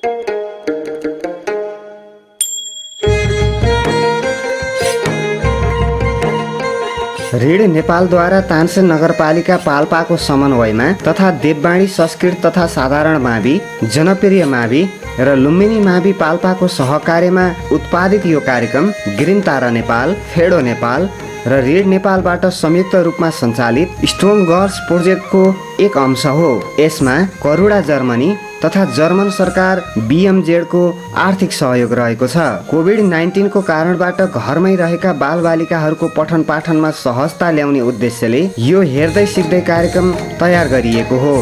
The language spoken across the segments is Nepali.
ऋण नेपालद्वारा तानसेन नगरपालिका पाल्पाको समन्वयमा तथा देववाणी संस्कृत तथा साधारण मावि, जनप्रिय मावि र लुम्बिनी मावि पाल्पाको सहकार्यमा उत्पादित यो कार्यक्रम ग्रिन तारा नेपाल, फेडो नेपाल र ऋण नेपालबाट संयुक्त रूपमा सञ्चालित स्ट्रङ गर्ल्स प्रोजेक्टको एक अंश हो। यसमा करुणा जर्मनी तथा जर्मन सरकार BMZ को आर्थिक सहयोग रहेको छ। कोभिड-19 को कारणबाट घरमै रहेका बालबालिकाहरूको पठन पाठनमा सहजता ल्याउने उद्देश्यले यो हेर्दै सिक्दै कार्यक्रम तयार गरिएको हो।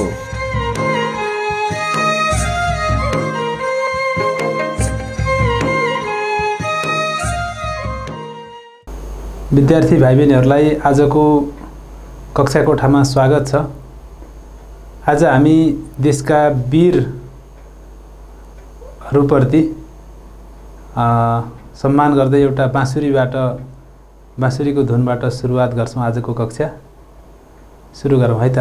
विद्यार्थी भाइ बहिनीहरूलाई आजको कक्षा कोठामा स्वागत छ। आज हामी देशका वीरहरूप्रति सम्मान गर्दै एउटा बाँसुरीको धुनबाट सुरुवात गर्छौँ। आजको कक्षा सुरु गरौँ है त।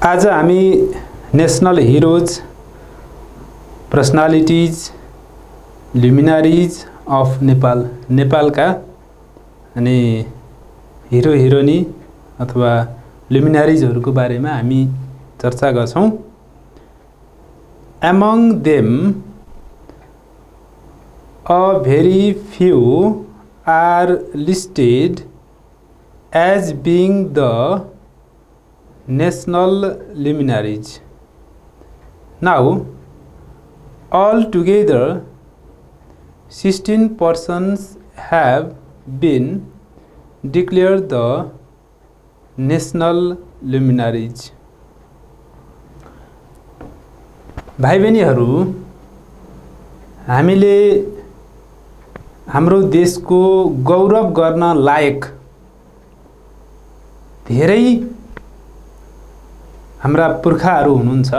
आज हामी national heroes, personalities, luminaries of Nepal, नेपालका अनि हिरो हिरोनी अथवा लुमिनारिजहरूको बारेमा हामी चर्चा गर्छौँ। Among them, a very few are listed as being the national luminaries. Now, altogether 16 persons have been declared the national luminaries. भाइ बहिनीहरू, हामीले हाम्रो देशको गौरव गर्न लायक धेरै हाम्रा पुर्खाहरू हुनुहुन्छ।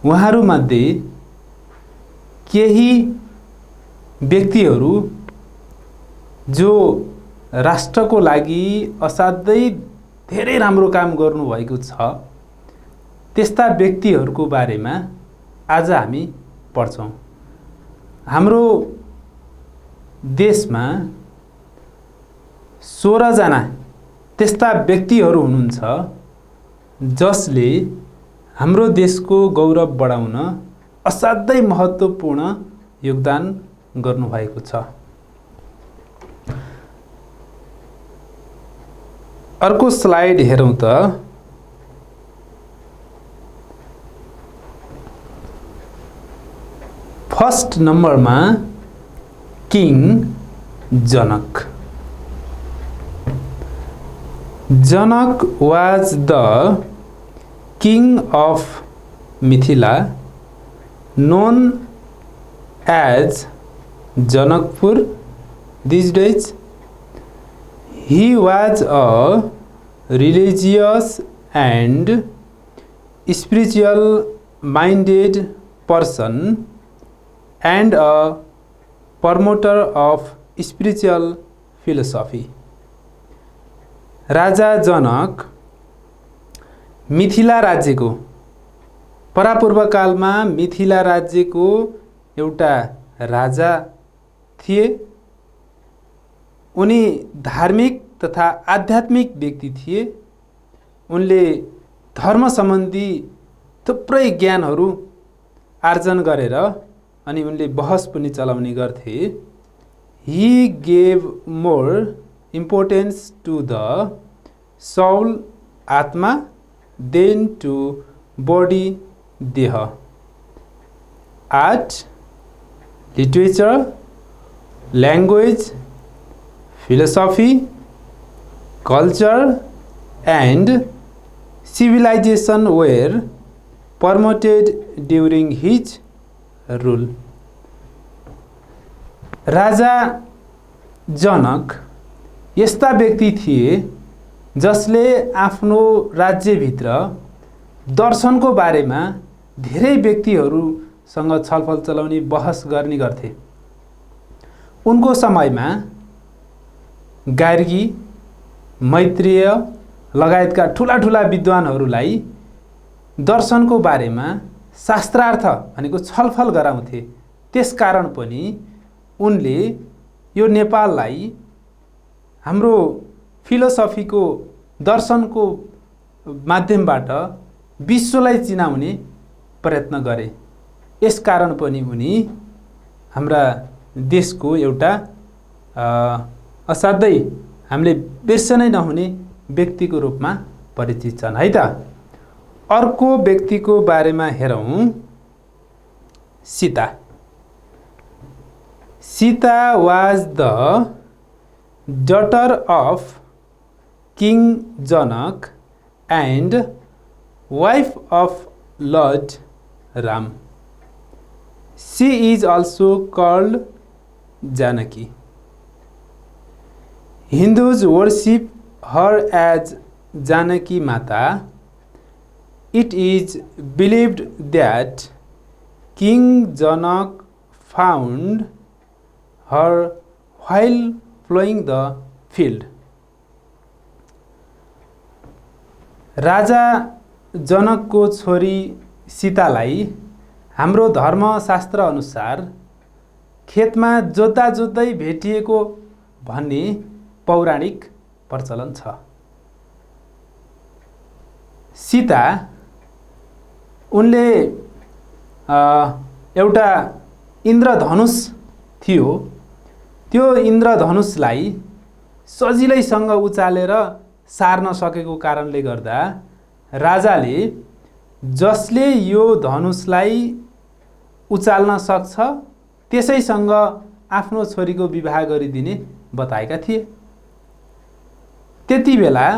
उहाँहरूमध्ये केही व्यक्तिहरू जो राष्ट्रको लागि असाध्यै धेरै राम्रो काम गर्नुभएको छ, त्यस्ता व्यक्तिहरूको बारेमा आज हामी पढ्छौँ। हाम्रो देशमा 16 जना त्यस्ता व्यक्तिहरू हुनुहुन्छ जसले हाम्रो देशको गौरव बढाउन असाध्यै महत्त्वपूर्ण योगदान गर्नुभएको छ। अर्को स्लाइड हेरौँ त। फर्स्ट नम्बरमा king Janak. Janak was the king of Mithila, known as Janakpur these days. He was a religious and spiritual minded person and a promoter of spiritual philosophy. राजा जनक मिथिला राज्यको, परापूर्वकालमा मिथिला राज्यको एउटा राजा थिए। उनी धार्मिक तथा आध्यात्मिक व्यक्ति थिए। उनले धर्म सम्बन्धी थुप्रै ज्ञानहरू आर्जन गरेर अनि उनले बहस पनि चलाउने गर्थे। He gave more importance to the soul आत्मा देन टु बडी देह। Art, literature, language, philosophy, culture and civilization were promoted during his rule। राजा जनक यस्ता व्यक्ति थिए जसले आफ्नो राज्यभित्र दर्शनको बारेमा धेरै व्यक्तिहरूसँग छलफल चलाउने बहस गर्ने गर्थे। उनको समयमा गार्गी, मैत्रेय लगायतका ठुला ठुला विद्वानहरूलाई दर्शनको बारेमा शास्त्रार्थ भनेको छलफल गराउँथे। त्यसकारण पनि उनले यो नेपाललाई हाम्रो फिलोसफीको दर्शनको माध्यमबाट विश्वलाई चिनाउने प्रयत्न गरे। यसकारण पनि उनी हाम्रा देशको एउटा असाध्यै हामीले बिर्सनै नहुने व्यक्तिको रूपमा परिचित छन् है त। अर्को व्यक्तिको बारेमा हेरौँ, Sita. Sita was the daughter of king Janak and wife of lord Ram. She is also called Janaki. Hindus worship her as Janaki Mata. It is believed that King Janak found her while plowing the field। राजा जनकको छोरी सीतालाई हाम्रो धर्मशास्त्र अनुसार खेतमा जोत्दा जोत्दै भेटिएको भन्ने पौराणिक प्रचलन छ। सीता उनले एउटा इन्द्रधनुष थियो, त्यो इन्द्रधनुषलाई सजिलैसँग उचालेर सार्न सकेको कारणले गर्दा राजाले जसले यो धनुषलाई उचाल्न सक्छ त्यसैसँग आफ्नो छोरीको विवाह गरिदिने बताएका थिए। त्यति बेला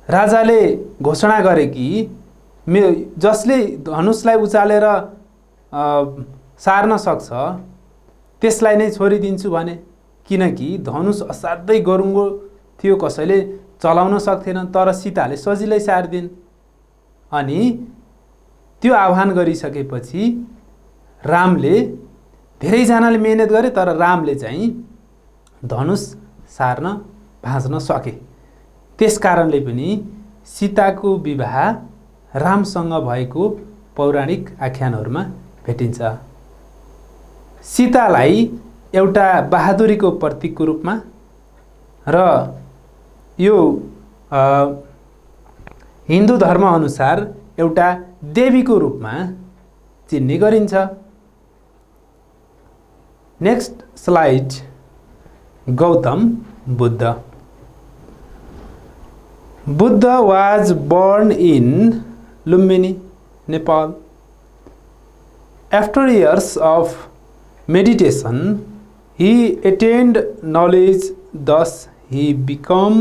राजाले घोषणा गरे कि जसले धनुषलाई उचालेर सार्न सक्छ त्यसलाई नै छोरी दिन्छु भने, किनकि धनुष असाध्यै गरुङ्गो थियो, कसैले चलाउन सक्थेन, तर सीताले सजिलै सार्दिन्। अनि त्यो आह्वान गरिसकेपछि रामले, धेरैजनाले मेहनत गरे तर रामले चाहिँ धनुष सार्न भाँच्न सके। त्यसकारणले पनि सीताको विवाह रामसँग भएको पौराणिक आख्यानहरूमा भेटिन्छ। सीतालाई एउटा बहादुरीको प्रतीकको रूपमा र यो हिन्दू धर्म अनुसार एउटा देवीको रूपमा चिन्ने गरिन्छ। Next slide, Gautam Buddha. Buddha was born in Lumbini, Nepal. After years of meditation, he attained knowledge, thus he became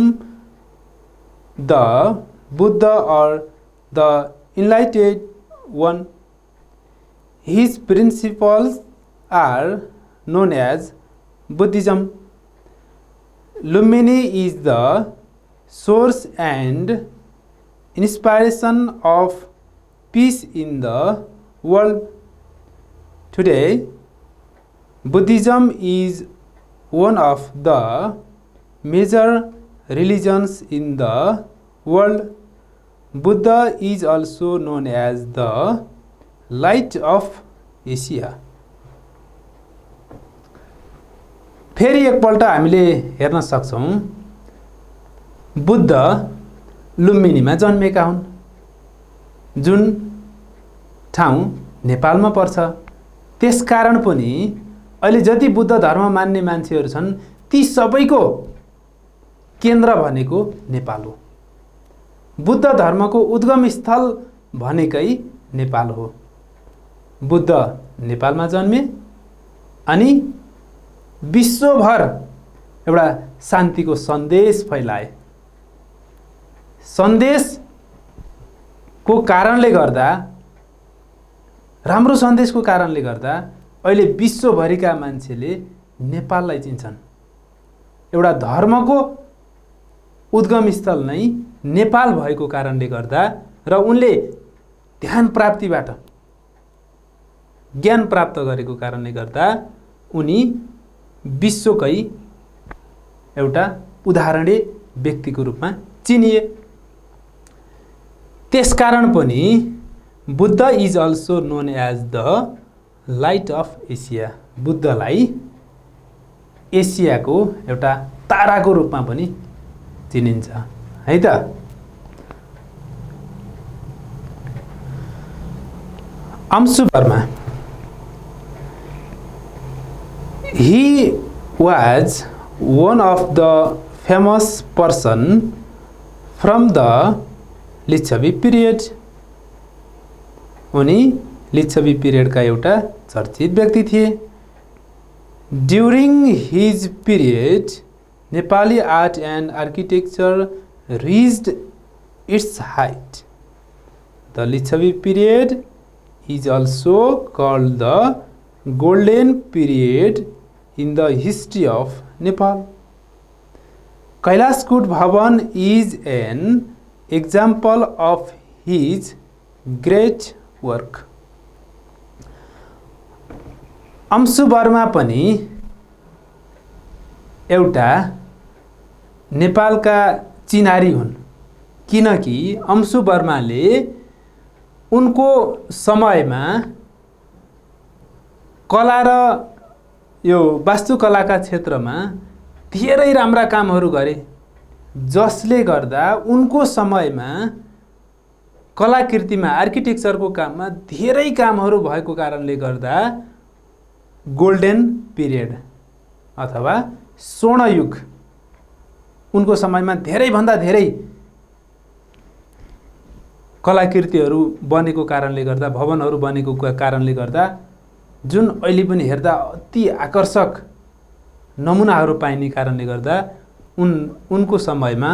the Buddha or the enlightened one. His principles are known as Buddhism. Lumbini is the source and inspiration of peace in the world. Today, Buddhism is one of the major religions in the world. Buddha is also known as the light of Asia. फेरि एकपल्ट हामीले हेर्न सक्छौं, बुद्ध लुम्बिनीमा जन्मेका हुन्, जुन ठाउँ नेपालमा पर्छ। त्यसकारण पनि अहिले जति बुद्ध धर्म मान्ने मान्छेहरू छन् ती सबैको केन्द्र भनेको नेपाल हो। बुद्ध धर्मको उद्गम स्थल भनेकै नेपाल हो। बुद्ध नेपालमा जन्मे अनि विश्वभर एउटा शान्तिको सन्देश फैलाए। सन्देशको कारणले गर्दा, राम्रो सन्देशको कारणले गर्दा अहिले विश्वभरिका मान्छेले नेपाललाई चिन्छन्। एउटा धर्मको उद्गम स्थल नै नेपाल भएको कारणले गर्दा र उनले ध्यान प्राप्तिबाट ज्ञान प्राप्त गरेको कारणले गर्दा उनी विश्वकै एउटा उदाहरणीय व्यक्तिको रूपमा चिनिए। त्यसकारण पनि Buddha is also known as the light of Asia. बुद्धलाई एसियाको एउटा ताराको रूपमा पनि चिनिन्छ है त। Anshu Varma, he was one of the famous person from the Licchavi period. उनी लिच्छवी पिरियडका एउटा चर्चित व्यक्ति थिए। During his period Nepali art and architecture reached its height. The Licchavi period is also called the golden period in the history of Nepal. Kailash Bhavan is an example of his great work. Anshu Varma पनि एउटा नेपालका चिनारी हुन्, किनकि अंशु वर्माले उनको समयमा कला र यो वास्तुकलाका क्षेत्रमा धेरै राम्रा कामहरू गरे, जसले गर्दा उनको समयमा कलाकृतिमा आर्किटेक्चरको काममा धेरै कामहरू भएको कारणले गर्दा गोल्डन पिरियड अथवा स्वर्णयुग उनको समयमा धेरैभन्दा धेरै कलाकृतिहरू बनेको कारणले गर्दा, भवनहरू बनेको कारणले गर्दा, जुन अहिले पनि हेर्दा अति आकर्षक नमुनाहरू पाइने कारणले गर्दा उनको समयमा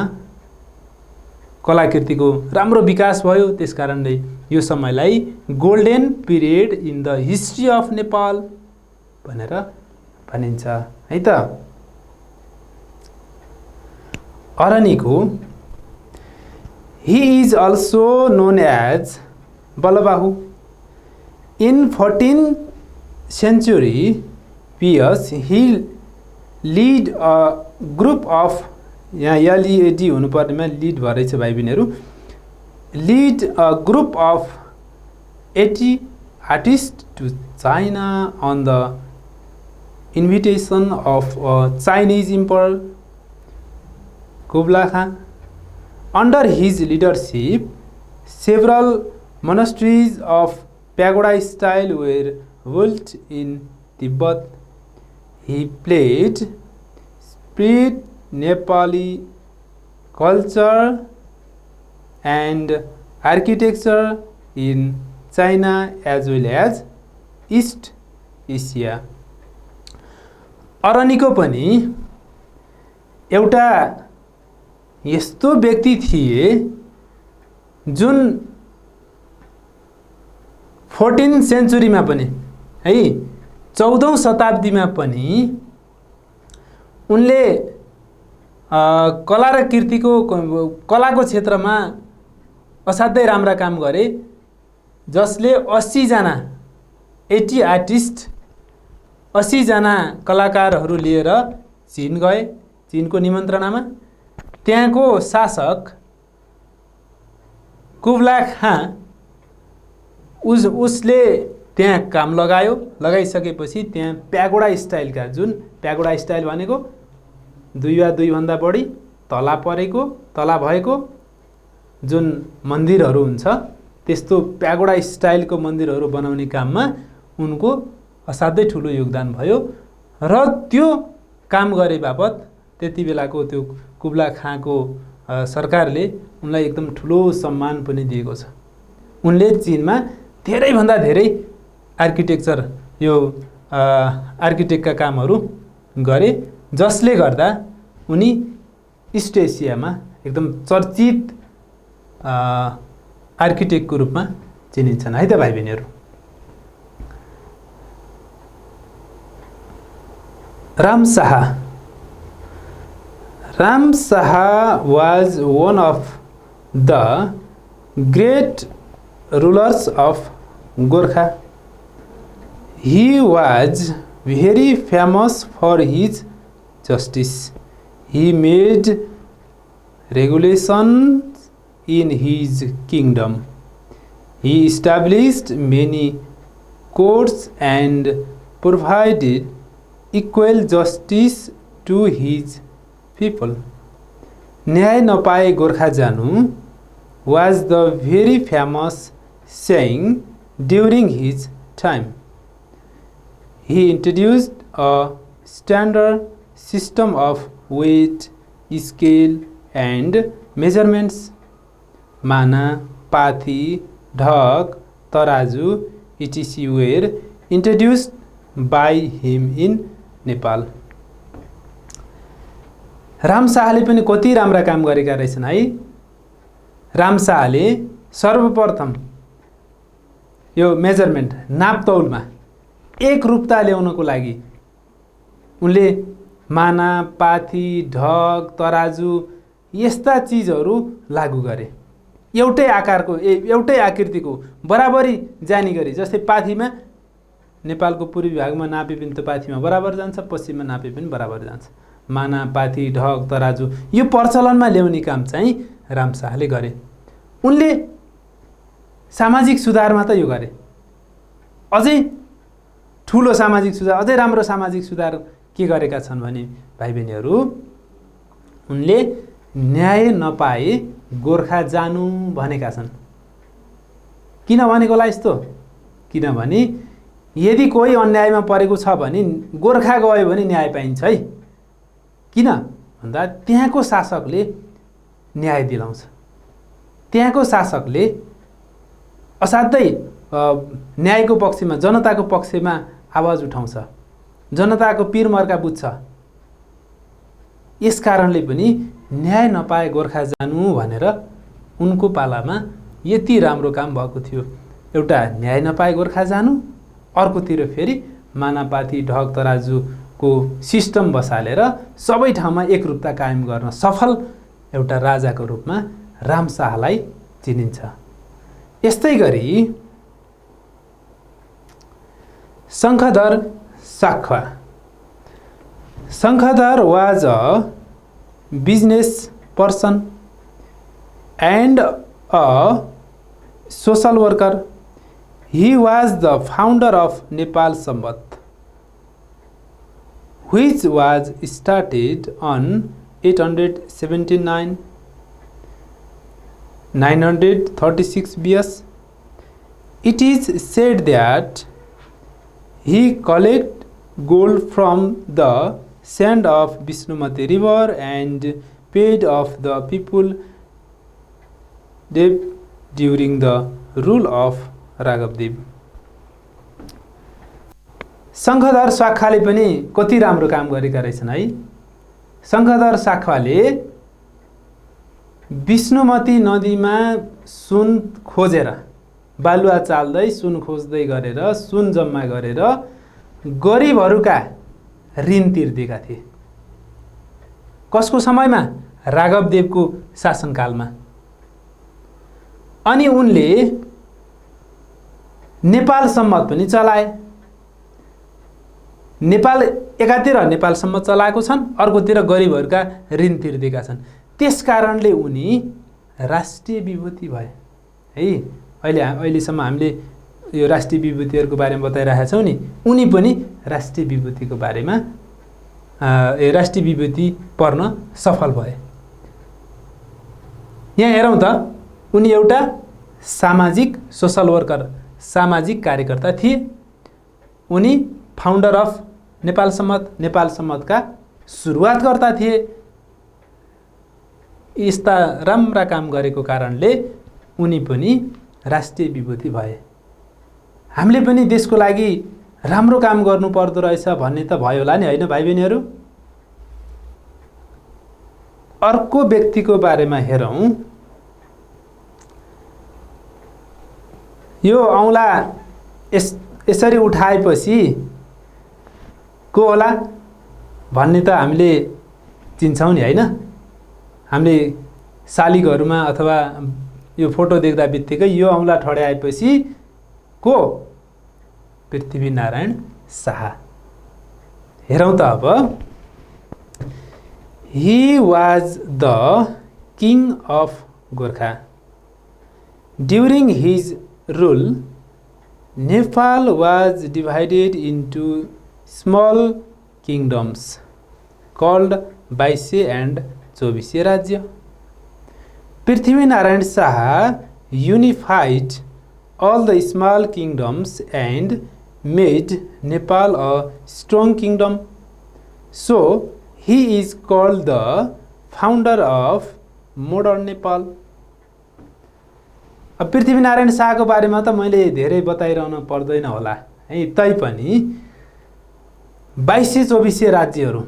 कलाकृतिको राम्रो विकास भयो। त्यसकारणले यो समयलाई golden period in the history of Nepal भनेर भनिन्छ है त। Araniko he is also known as Balabahu. In 14th century PS he lead a group of LED हुनुपर्नेमा लिड भएछ भाइ बहिनीहरू, lead a group of 80 artists to China on the invitation of Chinese Emperor Kublai Khan. Under his leadership, several monasteries of pagoda style were built in Tibet. He pledged spread Nepali culture and architecture in China as well as East Asia. Araniko पनि एउटा यस्तो व्यक्ति थिए जुन 14th सेन्चुरीमा पनि है 14औं शताब्दीमा पनि उनले कला र कीर्तिको कलाको क्षेत्रमा असाध्यै राम्रा काम गरे, जसले 80 जना 80 आर्टिस्ट 80 जना कलाकारहरू लिएर चीन गए। चीनको निमन्त्रणामा त्यहाँको शासक कुब्लाई खान उसले त्यहाँ काम लगायो। लगाइसकेपछि त्यहाँ प्यागोडा स्टाइलका, जुन प्यागोडा स्टाइल भनेको 2 वा 2 भन्दा बढी तला भएको जुन मन्दिरहरू हुन्छ त्यस्तो प्यागोडा स्टाइलको मन्दिरहरू बनाउने काममा उनको असाध्यै ठुलो योगदान भयो र त्यो काम गरे बापत त्यति बेलाको त्यो कुब्ला खाँको सरकारले उनलाई एकदम ठुलो सम्मान पनि दिएको छ। उनले चीनमा धेरैभन्दा धेरै आर्किटेक्चर यो आर्किटेक्टका कामहरू गरे जसले गर्दा उनी इस्ट एसियामा एकदम चर्चित आर्किटेक्टको रूपमा चिनिन्छन् है त भाइ बहिनीहरू। Ram Shah was one of the great rulers of Gorkha. He was very famous for his justice. He made regulations in his kingdom. He established many courts and provided equal justice to his people. न्याय नपाए गोर्खा जानु was the very famous saying during his time. He introduced a standard system of weight, scale and measurements. Mana, pathi, dhak, tarazu, etc. were introduced by him in Nepal. Ram शाहले पनि कति राम्रा काम गरेका रहेछन् है। राम शाहले सर्वप्रथम यो मेजरमेन्ट नापतौलमा एक रूपता ल्याउनको लागि उनले माना, पाथी, ढक, तराजु यस्ता चिजहरू लागू गरे। एउटै आकारको एउटै आकृतिको बराबरी जाने गरी, जस्तै पाथीमा नेपालको पूर्वी भागमा नापे पनि त पाथीमा बराबर जान्छ, पश्चिममा नापे पनि बराबर जान्छ। माना, पाथी, ढक, तराजु यो प्रचलनमा ल्याउने काम चाहिँ राम शाहले गरे। उनले सामाजिक सुधारमा त यो गरे, अझै ठुलो सामाजिक सुधार, अझै राम्रो सामाजिक सुधार के गरेका छन् भने भाइ बहिनीहरू, उनले न्याय नपाए गोर्खा जानु भनेका छन्। किन भनेको होला यस्तो? किनभने यदि कोही अन्यायमा परेको छ भने गोर्खा गयो भने न्याय पाइन्छ है। किन भन्दा त्यहाँको शासकले न्याय दिलाउँछ, त्यहाँको शासकले असाध्यै न्यायको पक्षमा, जनताको पक्षमा आवाज उठाउँछ, जनताको पिरमर्का बुझ्छ। यस कारणले पनि न्याय नपाए गोर्खा जानु भनेर उनको पालामा यति राम्रो काम भएको थियो। एउटा न्याय नपाए गोर्खा जानु, अर्कोतिर फेरि मानापाती, ढक, तराजुको सिस्टम बसालेर सबै ठाउँमा एकरूपता कायम गर्न सफल एउटा राजाको रूपमा राम शाहलाई चिनिन्छ। यस्तै गरी Shankhadhar Sakhwa. Shankhadhar was a business person and a social worker. He was the founder of Nepal Sambat, which was started on 879 936 BS. It is said that he collected gold from the sand of Vishnumati river and paid off the people debt during the rule of Raghavadeva. Shankhadhar साख्वाले पनि कति राम्रो काम गरेका रहेछन् है। शङ्खधर साख्वाले विष्णुमती नदीमा सुन खोजेर, बालुवा चाल्दै सुन खोज्दै गरेर, सुन जम्मा गरेर गरिबहरूका ऋण तिर्दिएका थिए। कसको समयमा? राघवदेवको शासनकालमा। अनि उनले नेपाल सम्मत पनि चलाए। नेपाल एकातिर नेपाल सम्मत चलाएको छन्, अर्कोतिर गरिबहरूका ऋण तिर्दिएका छन्। त्यस कारणले उनी राष्ट्रिय विभूति भए है। अहिलेसम्म हामीले यो राष्ट्रिय विभूतिहरूको बारेमा बताइरहेका छौँ नि, उनी पनि राष्ट्रिय विभूतिको बारेमा राष्ट्रिय विभूति पर्न सफल भए। यहाँ हेरौँ त, उनी एउटा सामाजिक सोसल वर्कर, सामाजिक कार्यकर्ता थिए। उनी फाउन्डर अफ नेपाल सम्मत, नेपाल सम्मतका सुरुवातकर्ता थिए। यस्ता राम्रा काम गरेको कारणले उनी पनि राष्ट्रिय विभूति भए। हामीले पनि देशको लागि राम्रो काम गर्नु पर्दो रहेछ भन्ने त भयो होला नि, होइन भाइ बहिनीहरू? अर्को व्यक्तिको बारेमा हेरौँ। यो औँला यसरी उठाएपछि को होला भन्ने त हामीले चिन्छौँ नि, होइन? हामीले शालिगहरूमा अथवा यो फोटो देख्दा बित्तिकै यो औँला ठड्याएपछि को? पृथ्वीनारायण शाह। हेरौँ त अब। He was the king of Gorkha. During his rule, Nepal was divided into small kingdoms called Baise and Chobise Rajya. Prithvinarayan Shah unified all the small kingdoms and made Nepal a strong kingdom. So, he is called the founder of modern Nepal. अब पृथ्वीनारायण शाहको बारेमा त मैले धेरै बताइरहन पर्दैन होला है, तैपनि 22-24 राज्यहरू,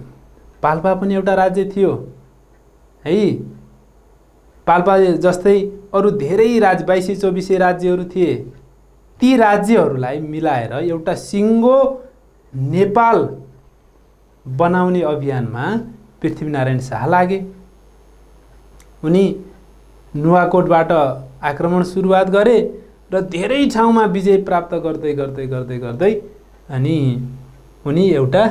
पाल्पा पनि एउटा राज्य थियो है। पाल्पा जस्तै अरू धेरै 22-24 राज्यहरू थिए। ती राज्यहरूलाई मिलाएर एउटा सिङ्गो नेपाल बनाउने अभियानमा पृथ्वीनारायण शाह लागे। उनी नुवाकोटबाट आक्रमण सुरुवात गरे र धेरै ठाउँमा विजय प्राप्त गर्दै गर्दै गर्दै गर्दै अनि उनी एउटा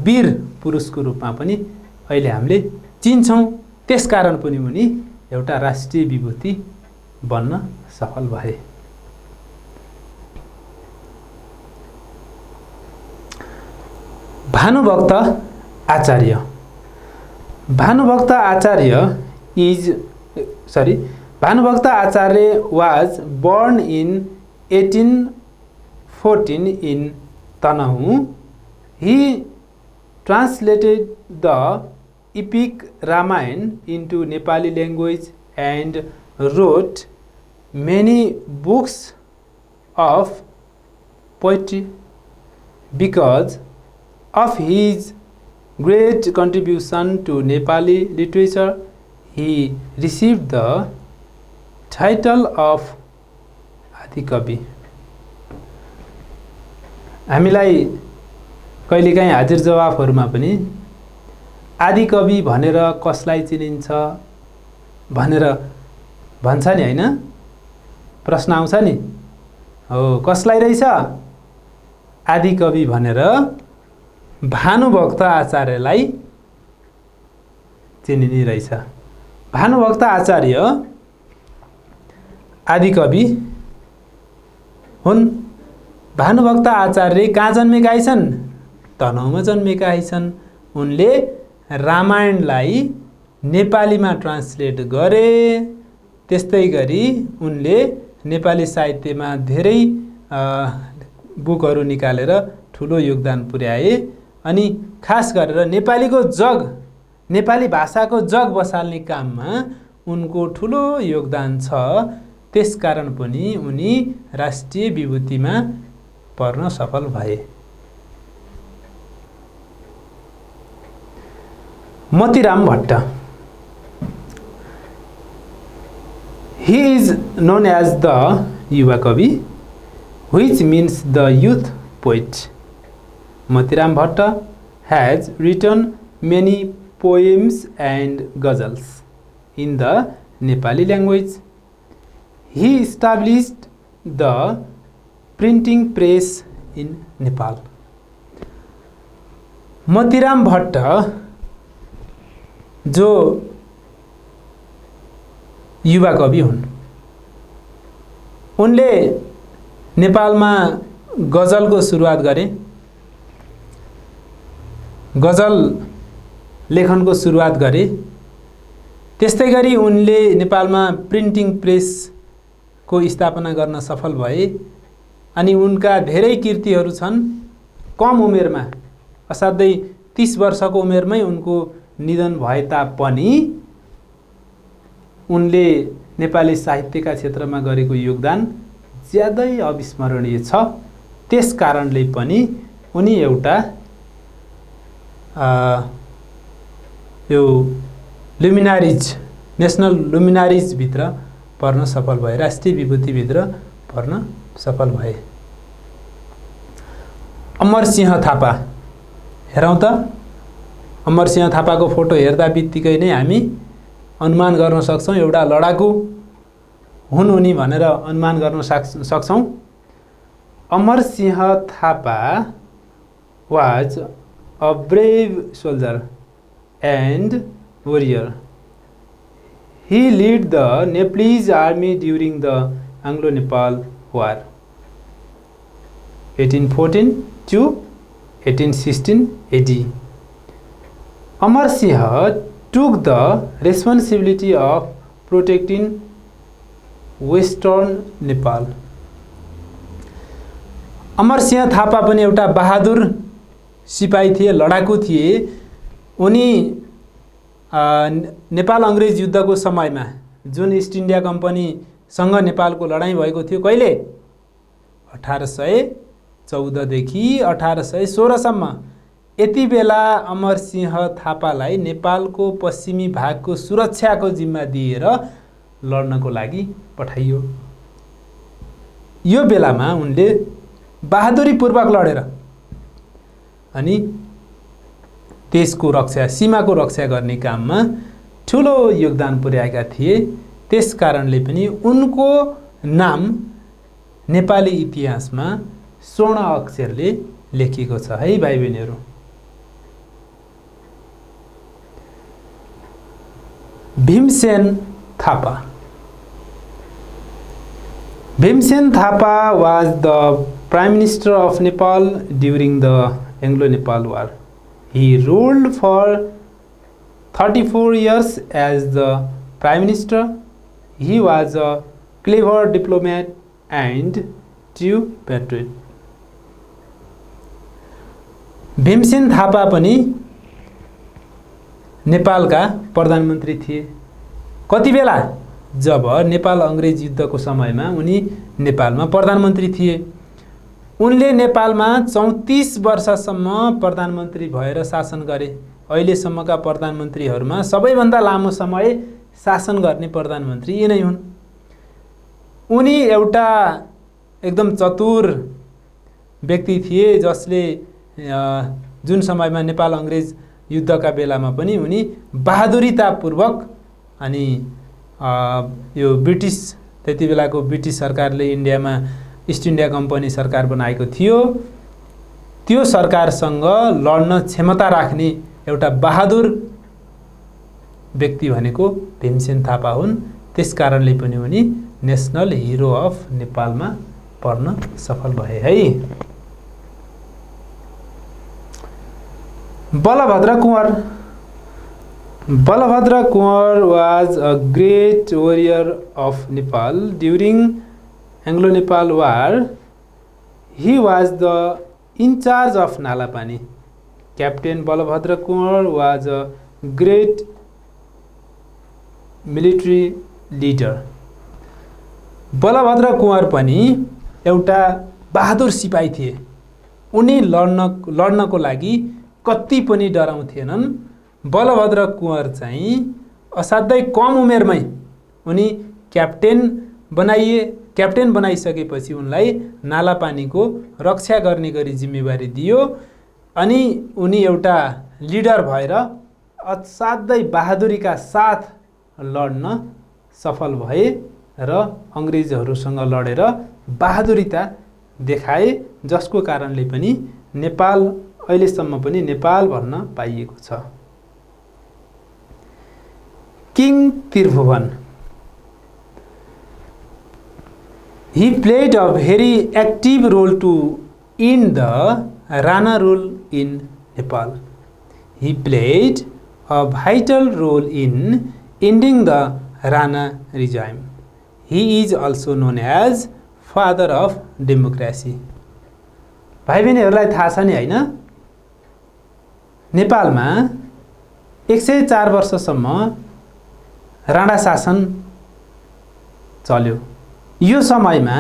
वीर पुरुषको रूपमा पनि अहिले हामीले चिन्छौँ। त्यसकारण पनि उनी एउटा राष्ट्रिय विभूति बन्न सफल भए। Bhanubhakta Acharya. Bhanubhakta Acharya was born in 1814 in Tanahu. He translated the epic Ramayana into Nepali language and wrote many books of poetry. Because of his great contribution to Nepali literature, he received the title of आदिकवि। हामीलाई कहिलेकाहीँ हाजिर जवाफहरूमा पनि आदिकवि भनेर कसलाई चिनिन्छ भनेर भन्छ नि, होइन? प्रश्न आउँछ नि, हो कसलाई रहेछ आदिकवि भनेर? भानुभक्त आचार्यलाई चिनिने रहेछ। भानुभक्त आचार्य आदिकवि हुन्। भानुभक्त आचार्य कहाँ जन्मेका छन्? तनहुमा जन्मेका छन्। उनले रामायणलाई नेपालीमा ट्रान्सलेट गरे। त्यस्तै गरी उनले नेपाली साहित्यमा धेरै बुकहरू निकालेर ठुलो योगदान पुर्याए। अनि खास गरेर नेपाली भाषाको जग बसाल्ने काममा उनको ठुलो योगदान छ। त्यसकारण पनि उनी राष्ट्रिय विभूतिमा पर्न सफल भए। Motiram Bhatt. He is known as the Yuva Kavi, which means the youth poet. Motiram Bhatta has written many poems and ghazals in the Nepali language. He established the printing press in Nepal. Motiram Bhatt जो युवा कवि हुन्, उनले नेपालमा गजलको सुरुवात गरे। गजल लेखनको सुरुवात गरे। त्यस्तै गरी उनले नेपालमा प्रिन्टिङ प्रेसको स्थापना गर्न सफल भए अनि उनका धेरै कृतिहरू छन्। कम उमेरमा असाध्यै 30 वर्षको उमेरमै उनको निधन भए तापनि उनले नेपाली साहित्यका क्षेत्रमा गरेको योगदान ज्यादै अविस्मरणीय छ। त्यस कारणले पनि उनी एउटा यो लुमिनारिज नेसनल लुमिनारिजभित्र पर्न सफल भए, राष्ट्रिय विभूतिभित्र पर्न सफल भए। अमरसिंह थापा हेरौँ त। अमरसिंह थापाको फोटो हेर्दा बित्तिकै नै हामी अनुमान गर्न सक्छौँ एउटा लडाकु हुन् उनी भनेर अनुमान गर्न सक्छौँ। Amar Singh Thapa was a brave soldier and warrior. He led the Nepalese army during the Anglo-Nepal War 1814 to 1816 AD. Amar Singh took the responsibility of protecting western Nepal. Amar Singh Thapa पनि एउटा बहादुर सिपाही थिए, लडाकु थिए। उनी नेपाल अंग्रेज युद्धको समयमा जुन ईस्ट इन्डिया कम्पनीसँग नेपालको लडाईँ भएको थियो, कहिले 1814 देखि 1816 सम्म, यति बेला अमर सिंह थापालाई नेपालको पश्चिमी भागको सुरक्षाको जिम्मा दिएर लड्नको लागि पठाइयो। यो बेलामा उनले बहादुरी पूर्वक लडेर अनि देशको रक्षा, सीमाको रक्षा गर्ने काममा ठुलो योगदान पुर्याएका थिए। त्यस कारणले पनि उनको नाम नेपाली इतिहासमा स्वर्ण अक्षरले लेखिएको छ है भाइ बहिनीहरू। Bhimsen Thapa. Bhimsen Thapa was the Prime Minister of Nepal during the Anglo-Nepal War. He ruled for 34 years as the Prime Minister. He was a clever diplomat and true patriot. Bhimsen Thapa पनि नेपालका प्रधानमन्त्री थिए। कति बेला? जब नेपाल अंग्रेज युद्धको समयमा उनी नेपालमा प्रधानमन्त्री थिए। उनले नेपालमा 34 वर्षसम्म प्रधानमन्त्री भएर शासन गरे। अहिलेसम्मका प्रधानमन्त्रीहरूमा सबैभन्दा लामो समय शासन गर्ने प्रधानमन्त्री यिनै हुन्। उनी एउटा एकदम चतुर व्यक्ति थिए, जसले जुन समयमा नेपाल अंग्रेज युद्धका बेलामा पनि उनी बहादुरीतापूर्वक अनि यो ब्रिटिस, त्यति बेलाको ब्रिटिस सरकारले इन्डियामा ईस्ट इन्डिया कम्पनी सरकार बनाएको थियो, त्यो सरकारसँग लड्न क्षमता राख्ने एउटा बहादुर व्यक्ति भनेको भीमसेन थापा हुन्। त्यस कारणले पनि उनी नेसनल हिरो अफ नेपालमा पर्न सफल भए है। Balbhadra Kunwar. Balabhadra Kunwar was a great warrior of Nepal during Anglo-Nepal War. He was the in charge of Nalapani. Captain Balabhadra Kunwar was a great military leader. Balbhadra Kunwar पनि एउटा बहादुर सिपाही थिए। उनी लड्नको लागि कति पनि डराउँथेनन्। बलभद्र कुँवर चाहिँ असाध्यै कम उमेरमै उनी क्याप्टेन बनाइसकेपछि उनलाई नालापानीको रक्षा गर्ने गरी जिम्मेवारी दियो अनि उनी एउटा लिडर भएर असाध्यै बहादुरीका साथ लड्न सफल भए र अंग्रेजहरूसँग लडेर बहादुरीता देखाए, जसको कारणले पनि नेपाल अहिलेसम्म पनि नेपाल भन्न पाइएको छ। King Tirubhuvan. He played a very active role to end the Rana rule in Nepal. He played a vital role in ending the Rana regime. He is also known as father of democracy. भाइ बहिनीहरूलाई थाहा छ नि हैन, नेपालमा 104 वर्षसम्म राणा शासन चल्यो। यो समयमा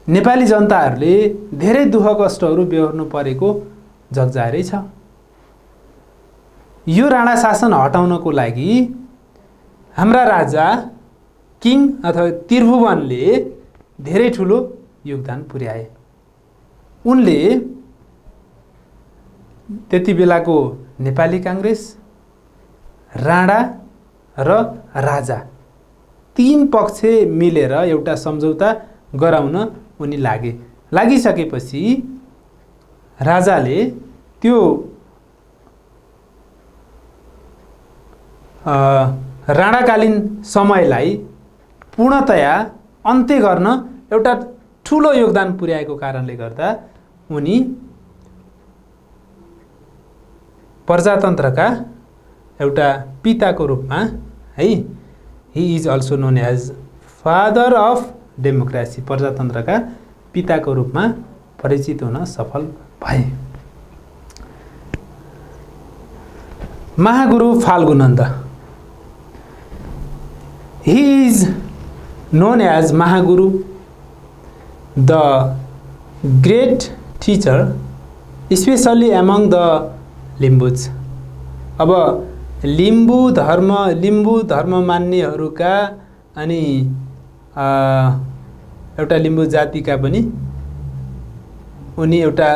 नेपाली जनताहरूले धेरै दुःख कष्टहरू बेहोर्नु परेको जगजाहेरै छ। यो राणा शासन हटाउनको लागि हाम्रा राजा किङ अथवा त्रिभुवनले धेरै ठुलो योगदान पुर्याए। उनले त्यति बेलाको नेपाली काङ्ग्रेस, राणा र राजा तीन पक्ष मिलेर एउटा सम्झौता गराउन उनी लागिसकेपछि राजाले त्यो राणाकालीन समयलाई पूर्णतया अन्त्य गर्न एउटा ठुलो योगदान पुर्याएको कारणले गर्दा उनी प्रजातन्त्रका एउटा पिताको रूपमा है, he is also known as father of democracy, प्रजातन्त्रका पिताको रूपमा परिचित हुन सफल भए। Mahaguru Phalgunanda, he is known as Mahaguru, the great teacher, especially among the लिम्बुज। अब लिम्बु धर्म मान्नेहरूका अनि एउटा लिम्बु जातिका पनि उनी एउटा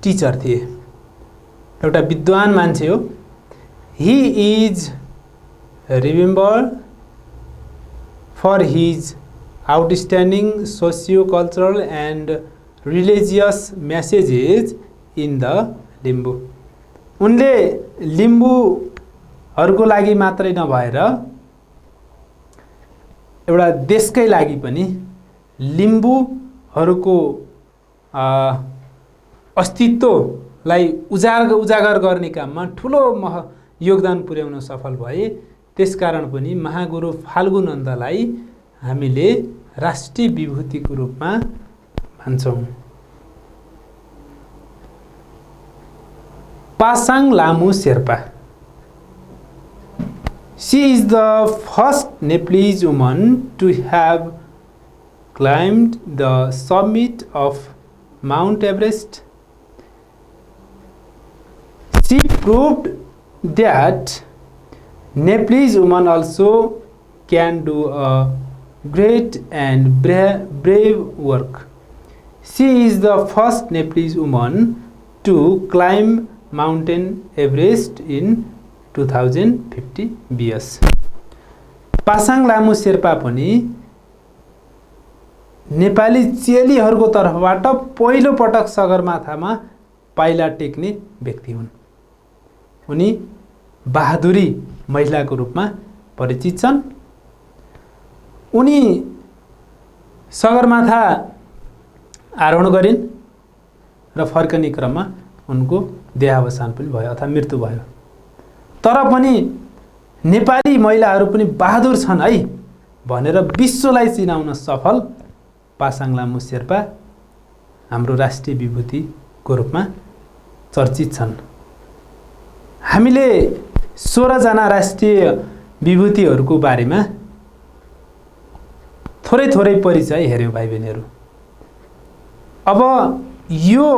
टिचर थिए, एउटा विद्वान मान्छे हो। He is remembered for his outstanding socio cultural and religious messages in the Limbu. उनले लिम्बुहरूको लागि मात्रै नभएर एउटा देशकै लागि पनि लिम्बुहरूको अस्तित्वलाई उजागर गर्ने काममा ठुलो योगदान पुर्याउन सफल भए। त्यसकारण पनि महागुरु फाल्गुनन्दलाई हामीले राष्ट्रिय विभूतिको रूपमा मान्छौँ। Pasang Lamu Sherpa, she is the first Nepalese woman to have climbed the summit of Mount Everest. She proved that Nepalese women also can do a great and brave work. She is the first Nepalese woman to climb Mountain Everest in 2050 BS. Pasang Lamu Sherpa पनि नेपाली चेलीहरूको तर्फबाट पहिलो पटक सगरमाथामा पाइला टेक्ने व्यक्ति हुन्। उनी बहादुरी महिलाको रूपमा परिचित छन्। उनी सगरमाथा आरोहण गरिन् र फर्कने क्रममा उनको देहावसान पनि भयो अथवा मृत्यु भयो। तर पनि नेपाली महिलाहरू पनि बहादुर छन् है भनेर विश्वलाई चिनाउन सफल पासाङ लामु शेर्पा हाम्रो राष्ट्रिय विभूतिको रूपमा चर्चित छन्। हामीले 16 जना राष्ट्रिय विभूतिहरूको बारेमा थोरै परिचय हेर्यौं भाइ बहिनीहरू। अब यो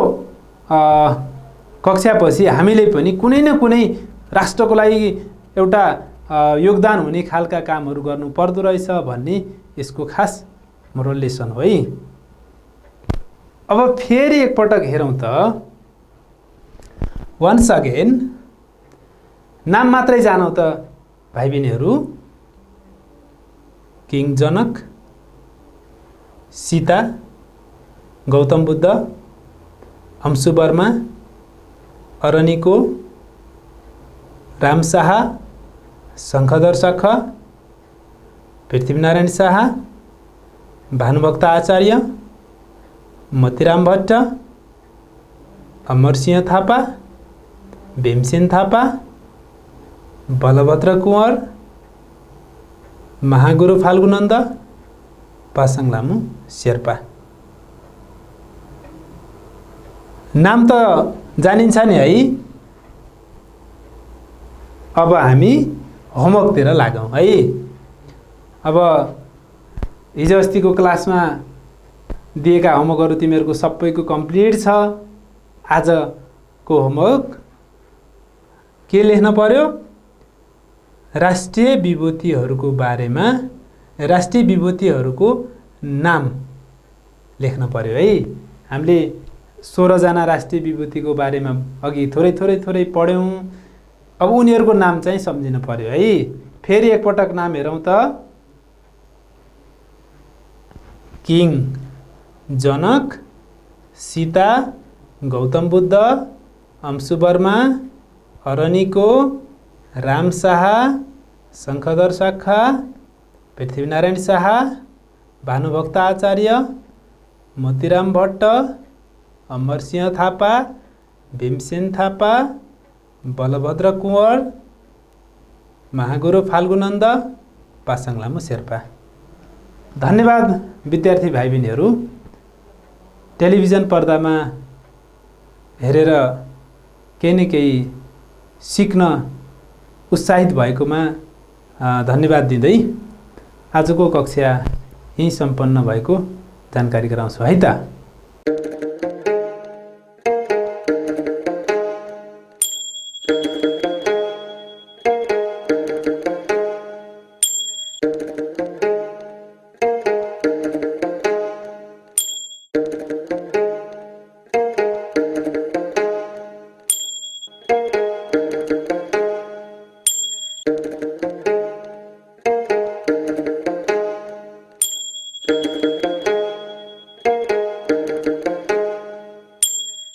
कक्षापछि हामीले पनि कुनै न कुनै राष्ट्रको लागि एउटा योगदान हुने खालका कामहरू गर्नु पर्दो रहेछ भन्ने यसको खास मोरलेसन हो है। अब फेरि एकपटक हेरौँ त। वन्स अगेन नाम मात्रै जानौ त भाइ बहिनीहरू। किङ जनक, सीता, गौतम बुद्ध, अंशु वर्मा, अरनिको, राम शाह, शङ्खधर सख, पृथ्वीनारायण शाह, भानुभक्त आचार्य, मोतीराम भट्ट, अमरसिंह थापा, भीमसेन थापा, बलभद्र कुँवर, महागुरु फाल्गुनन्द, पासाङ लामु शेर्पा। नाम त जानिन्छ नि है। अब हामी होमवर्कतिर लागौँ है। अब हिजो अस्तिको क्लासमा दिएका होमवर्कहरू तिमीहरूको सबैको कम्प्लिट छ। आजको होमवर्क के लेख्न पर्यो? राष्ट्रिय विभूतिहरूको बारेमा राष्ट्रिय विभूतिहरूको नाम लेख्न पर्यो है। हामीले 16 जना राष्ट्रिय विभूतिको बारेमा अघि थोरै पढ्यौँ। अब उनीहरूको नाम चाहिँ सम्झिन पर्यो है। फेरि एकपटक नाम हेरौँ त। किङ जनक, सीता, गौतम बुद्ध, अंशुवर्मा, अरनिको, राम शाह, शङ्खधर शाखा, पृथ्वीनारायण शाह, भानुभक्त आचार्य, मोतीराम भट्ट, अमरसिंह थापा, भीमसेन थापा, बलभद्र कुँवर, महागुरु फाल्गुनन्द, पासाङ लामु शेर्पा। धन्यवाद विद्यार्थी भाइ बहिनीहरू। टेलिभिजन पर्दामा हेरेर केही न केही सिक्न उत्साहित भएकोमा धन्यवाद दिँदै आजको कक्षा यहीँ सम्पन्न भएको जानकारी गराउँछु है त।